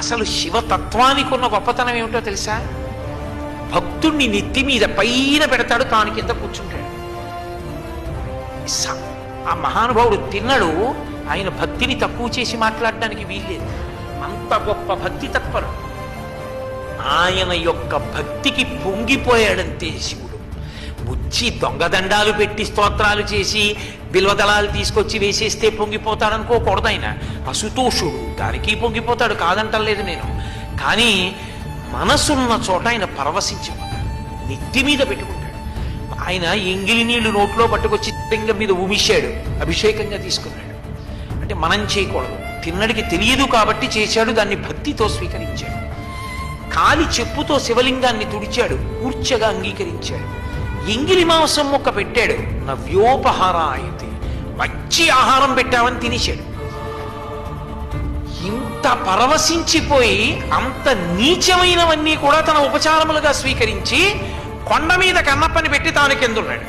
అసలు శివతత్వానికి ఉన్న గొప్పతనం ఏమిటో తెలుసా? భక్తుణ్ణి నెత్తి మీద పైన పెడతాడు, తాను కింద కూర్చుంటాడు. ఆ మహానుభావుడు తిన్నడు, ఆయన భక్తిని తక్కువ చేసి మాట్లాడడానికి వీల్లేదు. అంత గొప్ప భక్తి తత్పరుడు. ఆయన యొక్క భక్తికి పొంగిపోయాడంతే శివుడు. వచ్చి దొంగదండాలు పెట్టి స్తోత్రాలు చేసి బిల్వదళాలు తీసుకొచ్చి వేసేస్తే పొంగిపోతాడనుకోకూడదు. ఆయన అసుతోషుడు, దానికి పొంగిపోతాడు, కాదంటలేదు నేను. కానీ మనసున్న చోట ఆయన పరవశించిపోతాడు, నెత్తి మీద పెట్టుకుంటాడు. ఆయన ఎంగిలి నీళ్లు నోట్లో పట్టుకొచ్చి లింగం మీద ఉమిశాడు, అభిషేకంగా తీసుకున్నాడు. అంటే మనం చేయకూడదు, తిన్నడికి తెలియదు కాబట్టి చేశాడు, దాన్ని భక్తితో స్వీకరించాడు. కాలి చెప్పుతో శివలింగాన్ని తుడిచాడు, కూర్చగా అంగీకరించాడు. ఎంగిలి మాంసం మొక్క పెట్టాడు, నవ్యోపహారాయతి, మంచి ఆహారం పెట్టామని తినేశాడు. ఇంత పరవశించిపోయి అంత నీచమైనవన్నీ కూడా తన ఉపచారములుగా స్వీకరించి కొండ మీద కన్నప్పని పెట్టి తాను కిందున్నాడు.